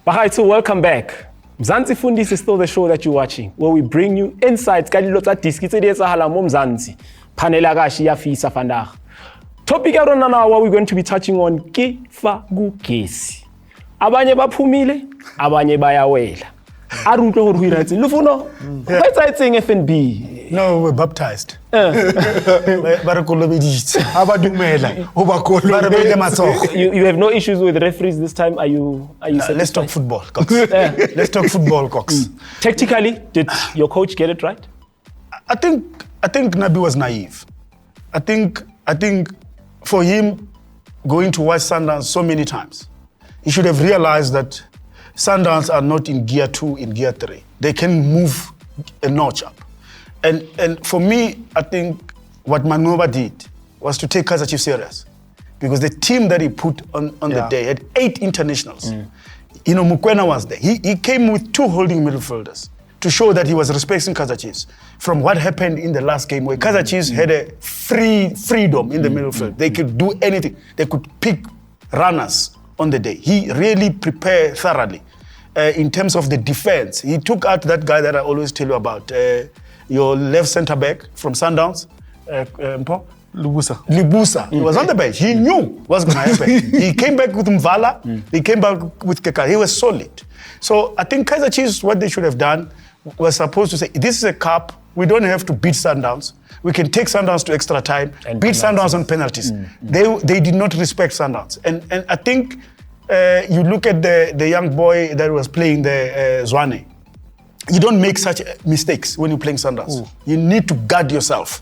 Bahaito, welcome back. Mzanzi Fundiz is still the show that you're watching, where we bring you insights. Topic now what we're going to be touching on kifagugesi. Abanye baphumile, abanye bayawela. Lufuno, what's I saying FNB? No, we're baptized. You You have no issues with referees this time. Are you satisfied? Let's talk football, Cox. Let's talk football, Cox. Tactically, did your coach get it right? I think Nabi was naive. I think for him going to watch Sundowns so many times, he should have realized that Sundowns are not in gear 2, in gear 3. They can move a notch up. And for me, I think what Mangoba did was to take Kaizer Chiefs serious, because the team that he put on the day had 8 internationals. You know, Mukwena was there. He came with 2 holding midfielders to show that he was respecting Kaizer Chiefs. From what happened in the last game, where Kaizer Chiefs had a freedom in the midfield. They could do anything. They could pick runners on the day. He really prepared thoroughly in terms of the defense. He took out that guy that I always tell you about, your left centre back from Sundowns, Libusa. He was on the bench. He knew what's going to happen. He came back with Mvala. He came back with Keka. He was solid. So I think Kaizer Chiefs, what they should have done was supposed to say, this is a cup. We don't have to beat Sundowns. We can take Sundowns to extra time, and beat Sundowns on penalties. They did not respect Sundowns. And I think you look at the young boy that was playing the Zwane. You don't make such mistakes when you're playing Sundowns. You need to guard yourself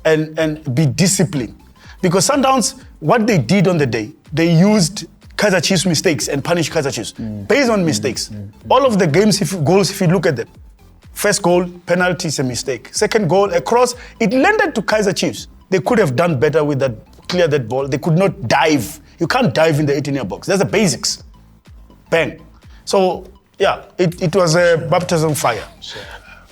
and be disciplined. Because Sundowns, what they did on the day, they used Kaizer Chiefs mistakes and punished Kaizer Chiefs based on mistakes. All of the goals, if you look at them, first goal, penalty is a mistake. Second goal, a cross, it landed to Kaizer Chiefs. They could have done better with that, clear that ball. They could not dive. You can't dive in the 18-yard box. That's the basics. Bang. So, yeah, it was a baptism fire. Sure.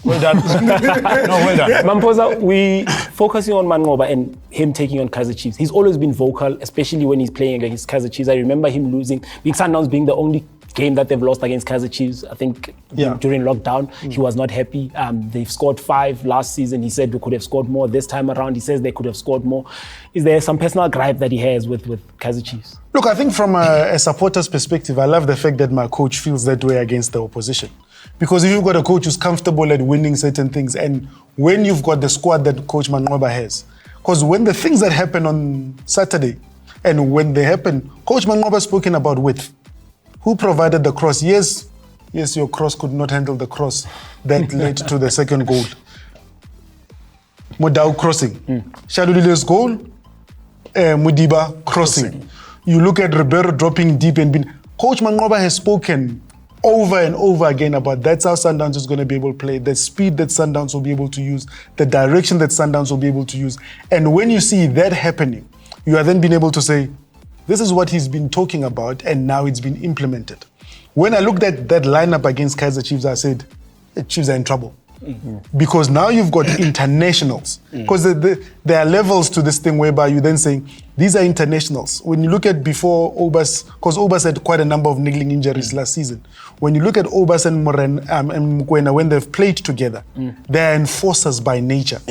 Well done. Well done. Mamposa, we focusing on Mangoba and him taking on Kaizer Chiefs. He's always been vocal, especially when he's playing against Kaizer Chiefs. I remember him losing, Big Sundowns being the only game that they've lost against Kaizer Chiefs. I think during lockdown, he was not happy. They've scored 5 last season. He said we could have scored more this time around. He says they could have scored more. Is there some personal gripe that he has with Kaizer Chiefs? Look, I think from a supporter's perspective, I love the fact that my coach feels that way against the opposition. Because if you've got a coach who's comfortable at winning certain things, and when you've got the squad that Coach Mangoba has, because when the things that happen on Saturday, and when they happen, Coach Mangoba spoken about width. Who provided the cross? Yes, your cross could not handle the cross that led to the second goal. Modau crossing. Shalulile's goal, Mudiba crossing. You look at Ribeiro dropping deep and being... Coach Mangoba has spoken over and over again about that's how Sundowns is going to be able to play, the speed that Sundowns will be able to use, the direction that Sundowns will be able to use. And when you see that happening, you are then being able to say, this is what he's been talking about, and now it's been implemented. When I looked at that lineup against Kaizer Chiefs, I said, the Chiefs are in trouble. Because now you've got internationals. Because there are levels to this thing whereby you then saying, these are internationals. When you look at before Obas, because Obas had quite a number of niggling injuries last season. When you look at Obas and Mukwena, when they've played together, they're enforcers by nature.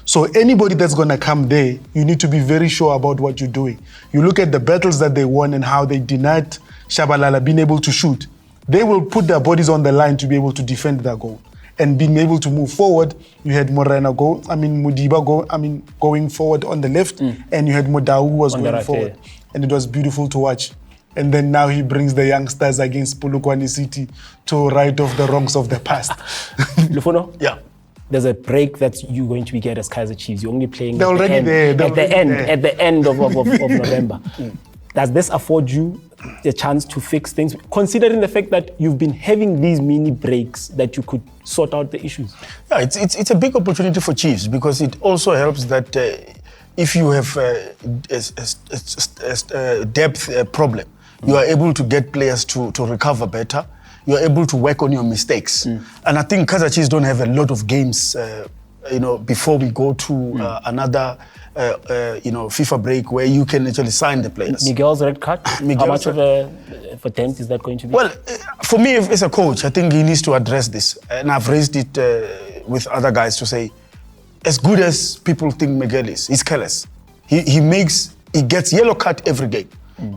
So anybody that's going to come there, you need to be very sure about what you're doing. You look at the battles that they won and how they denied Shabalala being able to shoot. They will put their bodies on the line to be able to defend their goal. And being able to move forward, you had Mudiba going forward on the left, and you had Modau who was going forward. And it was beautiful to watch. And then now he brings the youngsters against Polokwane City to right off the wrongs of the past. Lufuno? Yeah. There's a break that you're going to be getting as Kaizer Chiefs. You're only playing at the end of November. Does this afford you a chance to fix things, considering the fact that you've been having these mini breaks that you could sort out the issues? Yeah, it's a big opportunity for Chiefs, because it also helps that if you have a depth problem, you are able to get players to recover better. You are able to work on your mistakes. And I think Kaizer Chiefs don't have a lot of games, before we go to another FIFA break where you can actually sign the players. Miguel's red card. How much of a dent is that going to be? Well, for me, as a coach, I think he needs to address this, and I've raised it with other guys to say, as good as people think Miguel is, he's careless. He gets yellow card every game.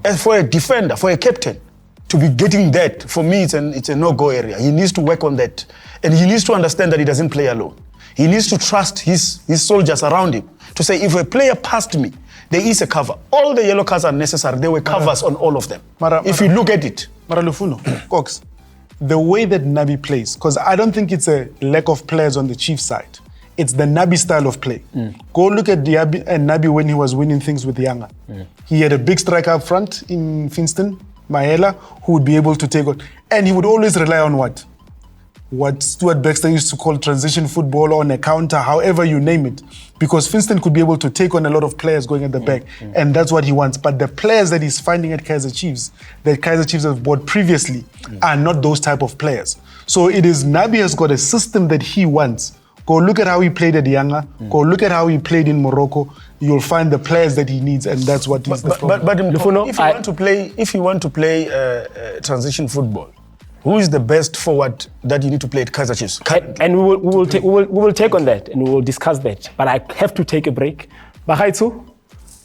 As for a defender, for a captain, to be getting that, for me, it's a no-go area. He needs to work on that. And he needs to understand that he doesn't play alone. He needs to trust his soldiers around him to say, if a player passed me, there is a cover. All the yellow cards are necessary. There were covers on all of them. If you look at it. Lufuno, Cox, the way that Nabi plays, because I don't think it's a lack of players on the Chiefs side. It's the Nabi style of play. Go look at Nabi when he was winning things with Yanga. He had a big striker up front in Finston, Mahela, who would be able to take on. And he would always rely on what Stuart Baxter used to call transition football, on a counter, however you name it. Because Finston could be able to take on a lot of players going at the back. And that's what he wants. But the players that he's finding at Kaizer Chiefs, that Kaizer Chiefs have bought previously, are not those type of players. So it is Nabi has got a system that he wants. Go look at how he played at Yanga. Go look at how he played in Morocco. You'll find the players that he needs, and that's what he's the problem. But Lufuno, if you want to play transition football, who is the best forward that you need to play at Kaizer Chiefs? And we will take on that, and we will discuss that. But I have to take a break. Bagaitsu,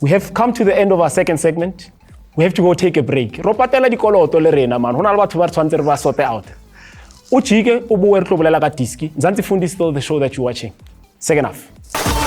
we have come to the end of our second segment. We have to go take a break. Ropatela dikoloto le rena man. Hona le batho ba tshwantse re ba sorte out. Uchike ubuwe re tlo bolela ka diski. Mzanzi Fundiz is still the show that you're watching. Second half.